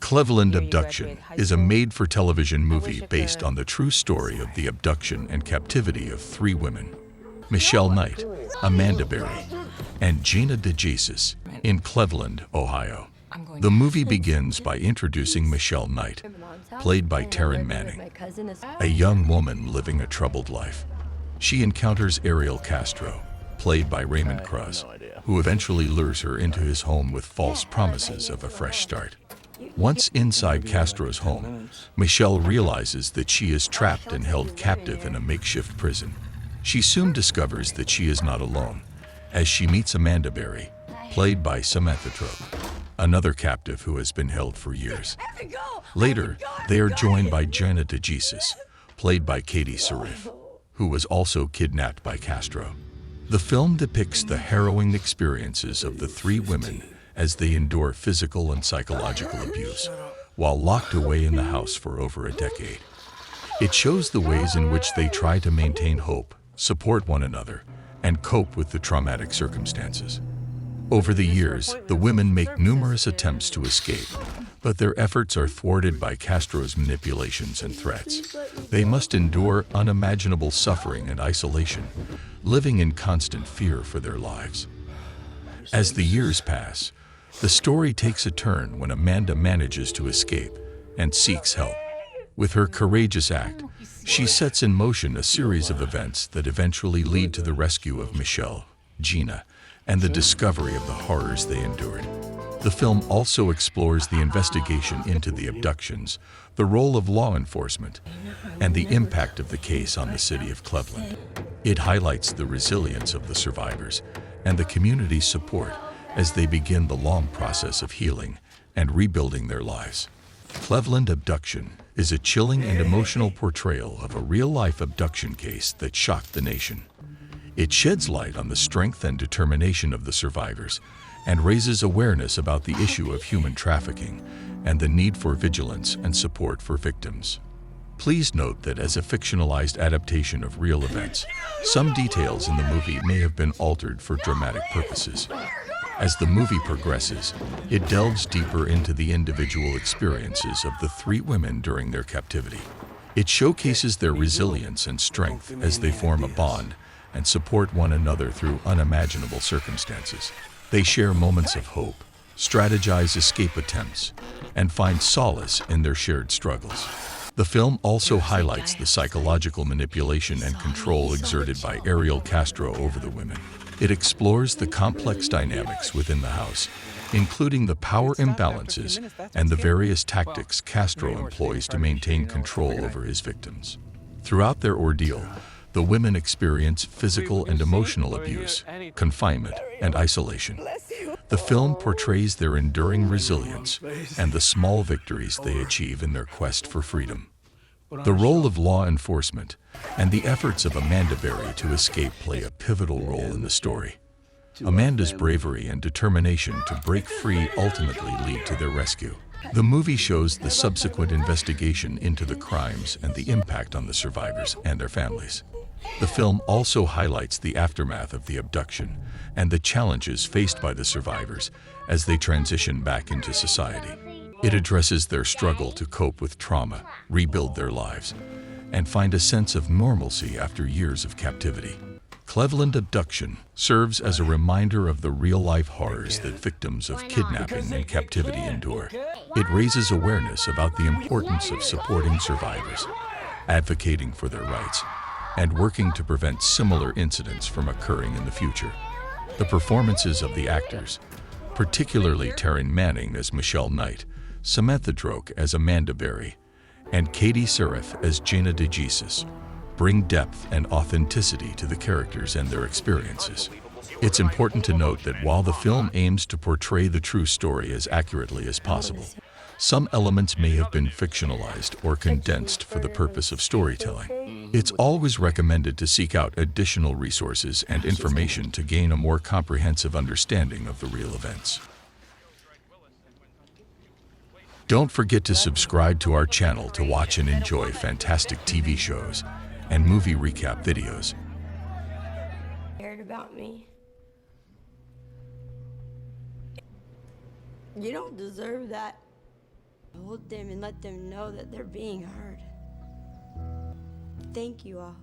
Cleveland Abduction is a made-for-television movie based on the true story of the abduction and captivity of three women, Michelle Knight, Amanda Berry, and Gina DeJesus, in Cleveland, Ohio. The movie begins by introducing Michelle Knight, played by Taryn Manning, a young woman living a troubled life. She encounters Ariel Castro, played by Raymond Cruz, who eventually lures her into his home with false promises of a fresh start. Once inside Castro's home, Michelle realizes that she is trapped and held captive in a makeshift prison. She soon discovers that she is not alone, as she meets Amanda Berry, played by Samantha Trope, another captive who has been held for years. Later, they are joined by Gina DeJesus, played by Katie Sarif, who was also kidnapped by Castro. The film depicts the harrowing experiences of the three women as they endure physical and psychological abuse, while locked away in the house for over a decade. It shows the ways in which they try to maintain hope, support one another, and cope with the traumatic circumstances. Over the years, the women make numerous attempts to escape, but their efforts are thwarted by Castro's manipulations and threats. They must endure unimaginable suffering and isolation, living in constant fear for their lives. As the years pass, the story takes a turn when Amanda manages to escape and seeks help. With her courageous act, she sets in motion a series of events that eventually lead to the rescue of Michelle, Gina, and the discovery of the horrors they endured. The film also explores the investigation into the abductions, the role of law enforcement, and the impact of the case on the city of Cleveland. It highlights the resilience of the survivors and the community's support as they begin the long process of healing and rebuilding their lives. Cleveland Abduction is a chilling and emotional portrayal of a real-life abduction case that shocked the nation. It sheds light on the strength and determination of the survivors and raises awareness about the issue of human trafficking and the need for vigilance and support for victims. Please note that as a fictionalized adaptation of real events, some details in the movie may have been altered for dramatic purposes. As the movie progresses, it delves deeper into the individual experiences of the three women during their captivity. It showcases their resilience and strength as they form a bond and support one another through unimaginable circumstances. They share moments of hope, strategize escape attempts, and find solace in their shared struggles. The film also highlights the psychological manipulation and control exerted by Ariel Castro over the women. It explores the complex dynamics within the house, including the power imbalances and the various tactics Castro employs to maintain control over his victims. Throughout their ordeal, the women experience physical and emotional abuse, confinement, and isolation. The film portrays their enduring resilience and the small victories they achieve in their quest for freedom. The role of law enforcement and the efforts of Amanda Berry to escape play a pivotal role in the story. Amanda's bravery and determination to break free ultimately lead to their rescue. The movie shows the subsequent investigation into the crimes and the impact on the survivors and their families. The film also highlights the aftermath of the abduction and the challenges faced by the survivors as they transition back into society. It addresses their struggle to cope with trauma, rebuild their lives, and find a sense of normalcy after years of captivity. Cleveland Abduction serves as a reminder of the real-life horrors that victims of kidnapping and captivity endure. It raises awareness about the importance of supporting survivors, advocating for their rights, and working to prevent similar incidents from occurring in the future. The performances of the actors, particularly Taryn Manning as Michelle Knight, Samantha Trope as Amanda Berry, and Katie Sarif as Gina DeJesus, bring depth and authenticity to the characters and their experiences. It's important to note that while the film aims to portray the true story as accurately as possible, some elements may have been fictionalized or condensed for the purpose of storytelling. It's always recommended to seek out additional resources and information to gain a more comprehensive understanding of the real events. Don't forget to subscribe to our channel to watch and enjoy fantastic TV shows and movie recap videos. Cared about me. You don't deserve that. Hold them and let them know that they're being heard. Thank you all.